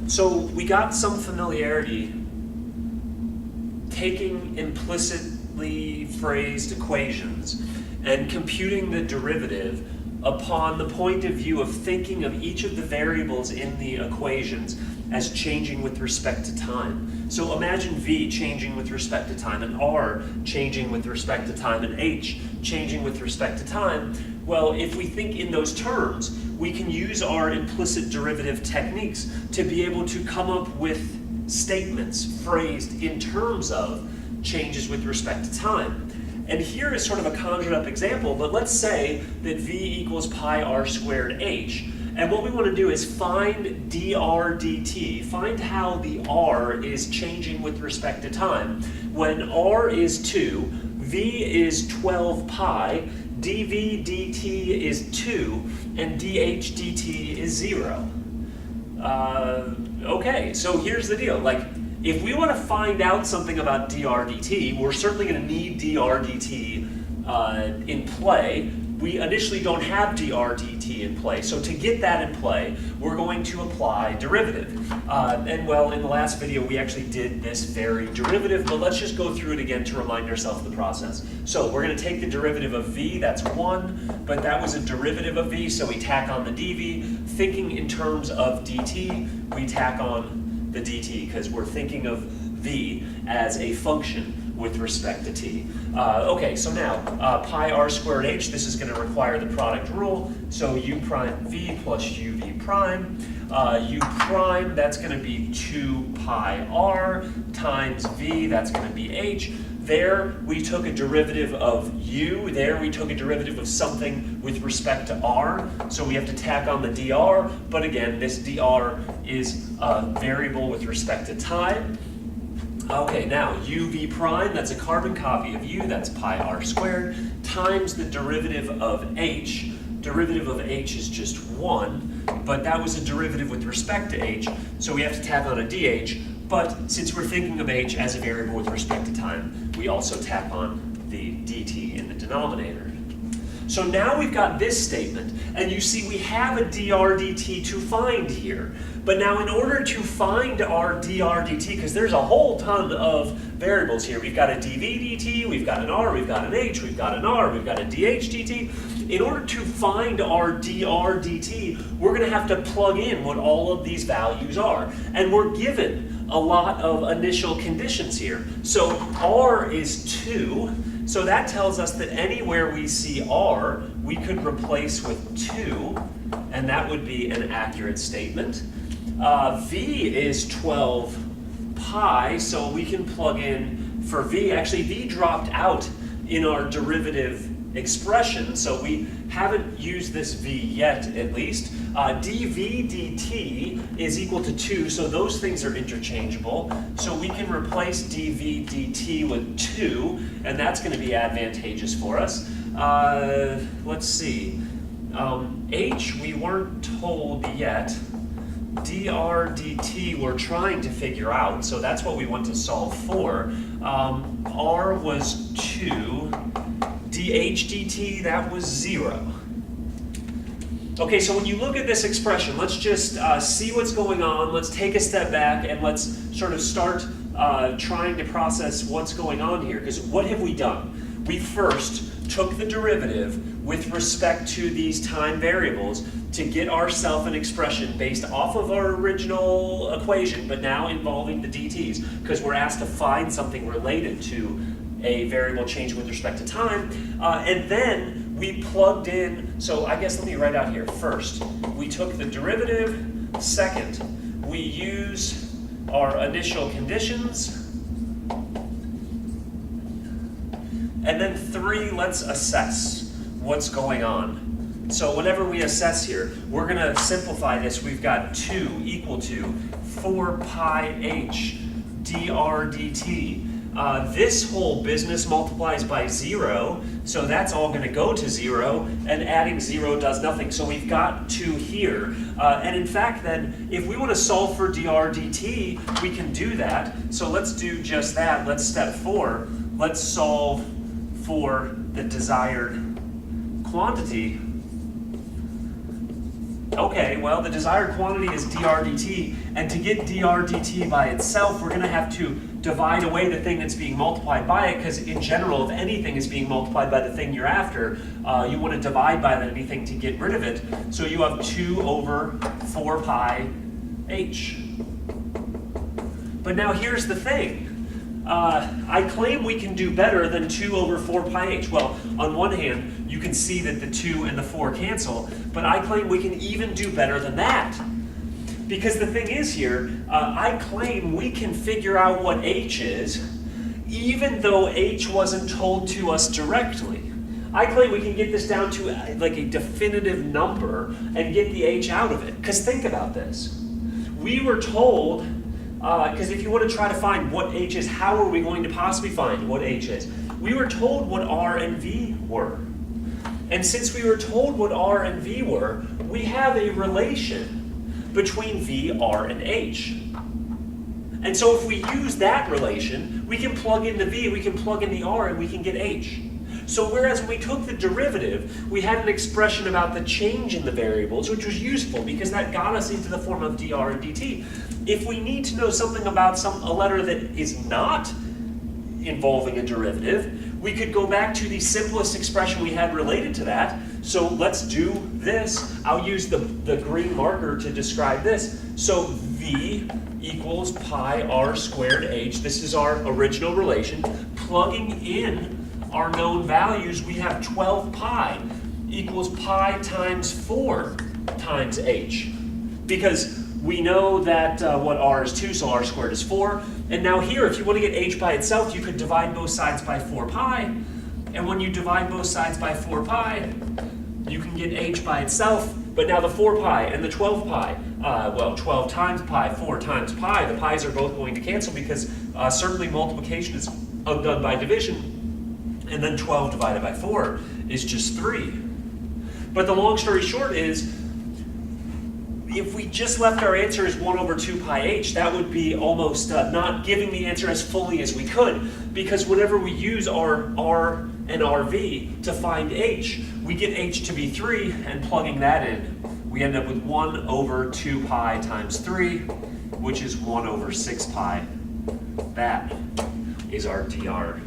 So we got some familiarity taking implicitly phrased equations and computing the derivative upon the point of view of thinking of each of the variables in the equations as changing with respect to time. So imagine V changing with respect to time, and R changing with respect to time, and H changing with respect to time. Well, if we think in those terms, we can use our implicit derivative techniques to be able to come up with statements phrased in terms of changes with respect to time. And here is sort of a conjured up example, but let's say that V equals pi r squared h. And what we want to do is find dr dt, find how the r is changing with respect to time. When r is 2, V is 12 pi, dv dt is 2, and dh dt is 0. Okay, so here's the deal. Like, if we want to find out something about dr dt, we're certainly going to need dr dt in play. We initially don't have dr dt in play, so to get that in play, we're going to apply derivative. And well, in the last video, we actually did this very derivative, but let's just go through it again to remind ourselves of the process. So we're going to take the derivative of v, that's 1, but that was a derivative of v, so we tack on the dv. Thinking in terms of dt, we tack on the dt, because we're thinking of v as a function with respect to t. Okay, so now pi r squared h, this is going to require the product rule. So u prime v plus uv prime. U prime, that's going to be 2 pi r times v, that's going to be h. There we took a derivative of u, there we took a derivative of something with respect to r, so we have to tack on the dr, but again, this dr is a variable with respect to time. Okay, now uv prime, that's a carbon copy of u, that's pi r squared, times the derivative of h. Derivative of h is just 1, but that was a derivative with respect to h, so we have to tack on a dh. But since we're thinking of h as a variable with respect to time, we also tack on the dt in the denominator. So now we've got this statement, and you see we have a dr dt to find here. But now in order to find our dr dt, because there's a whole ton of variables here, we've got a dv dt, we've got an r, we've got an h, we've got an r, we've got a dh dt. In order to find our dr dt, we're going to have to plug in what all of these values are. And we're given a lot of initial conditions here. So r is 2, so that tells us that anywhere we see r, we could replace with 2, and that would be an accurate statement. V is 12 pi, so we can plug in for v. Actually, v dropped out in our derivative expression, so we haven't used this v yet, at least. dv dt is equal to 2, so those things are interchangeable. So we can replace dv dt with 2, and that's going to be advantageous for us. Let's see. H we weren't told yet. Dr dt we're trying to figure out, so that's what we want to solve for. R was 2. dh dt, that was 0. Okay, so when you look at this expression, let's just see what's going on. Let's take a step back and let's sort of start trying to process what's going on here. Because what have we done? We first took the derivative with respect to these time variables to get ourselves an expression based off of our original equation, but now involving the dt's, because we're asked to find something related to a variable change with respect to time. And then we plugged in, so I guess let me write out here. First, we took the derivative. Second, we use our initial conditions. And then 3, let's assess what's going on. So whenever we assess here, we're going to simplify this. We've got 2 equal to 4 pi h dr dt. This whole business multiplies by 0, so that's all going to go to 0, and adding 0 does nothing. So we've got 2 here. And in fact, then, if we want to solve for dr dt, we can do that. So let's do just that. Let's step 4. Let's solve for the desired quantity. Okay, well, the desired quantity is dr dt, and to get dr dt by itself, we're going to have to divide away the thing that's being multiplied by it, because in general, if anything is being multiplied by the thing you're after, you want to divide by that anything to get rid of it. So you have 2 over 4 pi h. But now here's the thing. I claim we can do better than 2 over 4 pi h. Well, on one hand, you can see that the 2 and the 4 cancel, but I claim we can even do better than that. Because the thing is here, I claim we can figure out what h is, even though h wasn't told to us directly. I claim we can get this down to like a definitive number and get the h out of it. Because think about this. We were told, because if you want to try to find what h is, how are we going to possibly find what h is? We were told what r and v were. And since we were told what r and v were, we have a relation between v, r, and h. And so if we use that relation, we can plug in the v, we can plug in the r, and we can get h. So whereas when we took the derivative, we had an expression about the change in the variables, which was useful because that got us into the form of dr and dt. If we need to know something about a letter that is not involving a derivative, we could go back to the simplest expression we had related to that. So let's do this. I'll use the green marker to describe this. So v equals pi r squared h. This is our original relation. Plugging in our known values, we have 12 pi equals pi times 4 times h. Because we know that what r is 2, so r squared is 4. And now here, if you want to get h by itself, you could divide both sides by 4 pi. And when you divide both sides by 4 pi, you can get h by itself. But now the 4 pi and the 12 pi, well, 12 times pi, 4 times pi, the pi's are both going to cancel because certainly multiplication is undone by division. And then 12 divided by 4 is just 3. But the long story short is, if we just left our answer as 1 over 2 pi h, that would be almost not giving the answer as fully as we could, because whenever we use our r and rv to find h, we get h to be 3, and plugging that in, we end up with 1 over 2 pi times 3, which is 1 over 6 pi. That is our dr